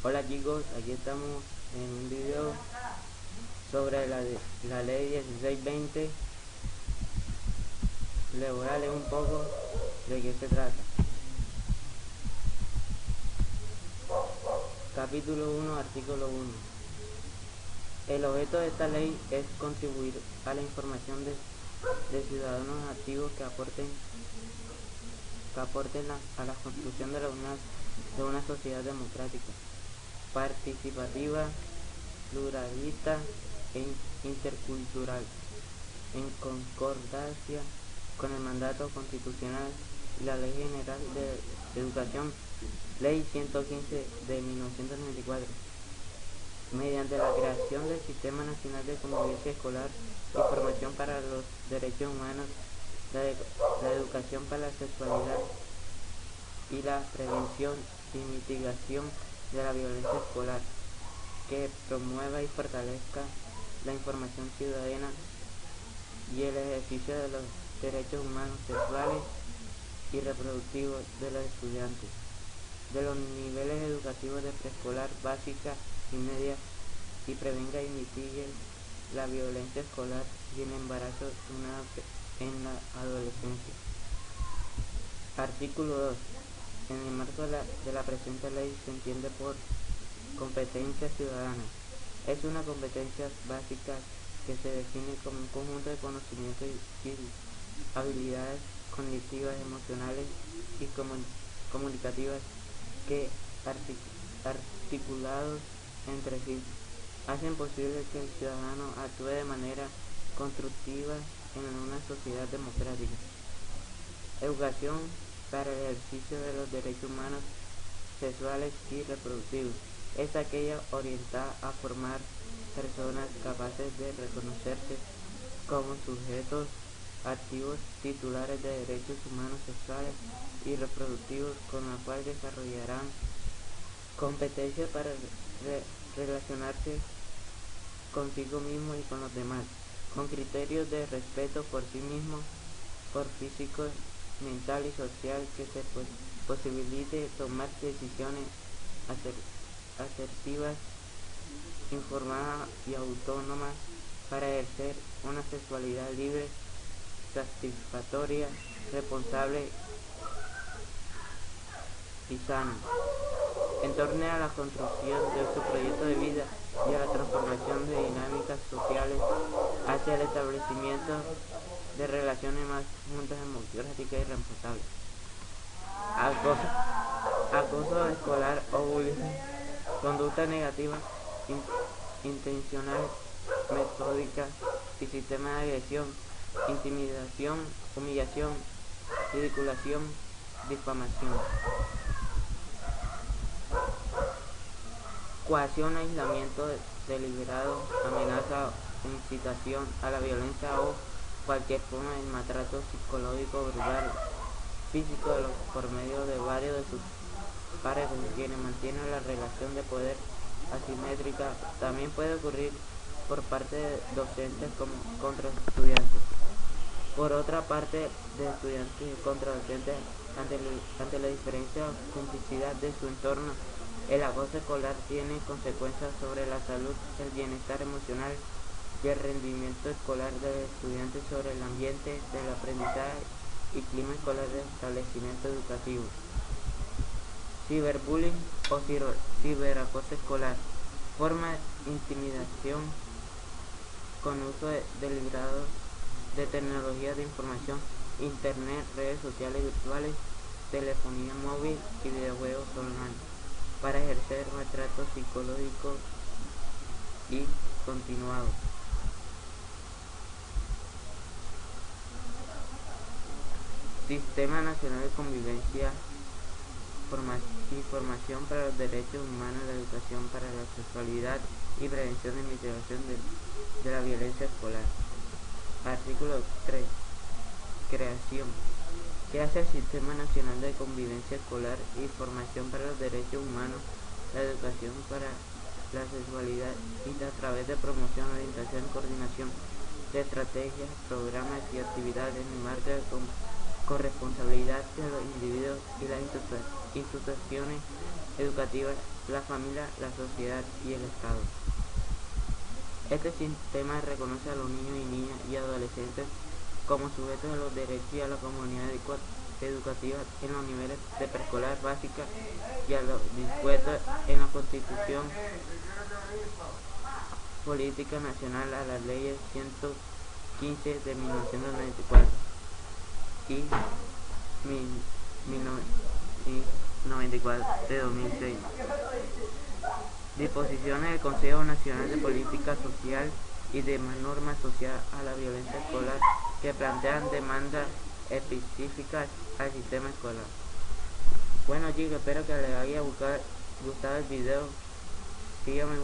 Hola chicos, aquí estamos en un video sobre la ley 1620. Les voy a leer un poco de qué se trata. Capítulo 1, artículo 1. El objeto de esta ley es contribuir a la información de ciudadanos activos que aporten a la construcción de una sociedad democrática, participativa, pluralista e intercultural, en concordancia con el mandato constitucional y la Ley General de Educación, Ley 115 de 1994, mediante la creación del Sistema Nacional de Convivencia Escolar y Formación para los Derechos Humanos, la educación para la sexualidad y la prevención y mitigación de la violencia escolar, que promueva y fortalezca la información ciudadana y el ejercicio de los derechos humanos sexuales y reproductivos de los estudiantes de los niveles educativos de preescolar, básica y media, y prevenga y mitigue la violencia escolar y el embarazo en la adolescencia. Artículo 2. En el marco de la presente ley se entiende por competencia ciudadana. Es una competencia básica que se define como un conjunto de conocimientos y habilidades cognitivas, emocionales y comunicativas que, articulados entre sí, hacen posible que el ciudadano actúe de manera constructiva en una sociedad democrática. Educación para el ejercicio de los derechos humanos sexuales y reproductivos es aquella orientada a formar personas capaces de reconocerse como sujetos activos titulares de derechos humanos sexuales y reproductivos, con la cual desarrollarán competencias para relacionarse consigo mismo y con los demás, con criterios de respeto por sí mismo, por físico, mental y social, que se posibilite tomar decisiones asertivas, informadas y autónomas para ejercer una sexualidad libre, satisfactoria, responsable y sana, en torno a la construcción de su proyecto de vida y a la transformación de dinámicas sociales hacia el establecimiento de relaciones más juntas, democráticas y responsables. Acoso escolar o bullying, conducta negativa, intencional, metódica y sistema de agresión, intimidación, humillación, ridiculación, difamación, coacción, aislamiento deliberado, amenaza o incitación a la violencia o cualquier forma de maltrato psicológico, verbal, físico por medio de varios de sus pares con quienes mantienen la relación de poder asimétrica. También puede ocurrir por parte de docentes contra estudiantes. Por otra parte, de estudiantes contra docentes, ante la diferencia o complicidad de su entorno, el acoso escolar tiene consecuencias sobre la salud, el bienestar emocional y el rendimiento escolar del estudiante, sobre el ambiente del aprendizaje y clima escolar del establecimiento educativo. Ciberbullying o ciberacoso escolar, forma de intimidación con uso deliberado de tecnologías de información, internet, redes sociales virtuales, telefonía móvil y videojuegos online, para ejercer maltrato psicológico y continuado. Sistema Nacional de Convivencia y Formación para los Derechos Humanos, la educación para la sexualidad y prevención y mitigación de la violencia escolar. Artículo 3. Creación. ¿Qué hace el Sistema Nacional de Convivencia Escolar y Formación para los Derechos Humanos, la educación para la sexualidad y a través de promoción, orientación y coordinación de estrategias, programas y actividades en el marco de corresponsabilidad de los individuos y las instituciones educativas, la familia, la sociedad y el Estado. Este sistema reconoce a los niños y niñas y adolescentes como sujetos de los derechos y a la comunidad educativa en los niveles de preescolar, básica y a lo dispuesto en la Constitución Política Nacional, a las leyes 115 de 1994 y 1994 de 2006. Disposiciones del Consejo Nacional de Política Social y demás normas asociadas a la violencia escolar que plantean demandas específicas al sistema escolar. Bueno chicos, espero que les haya gustado el video. Síganme en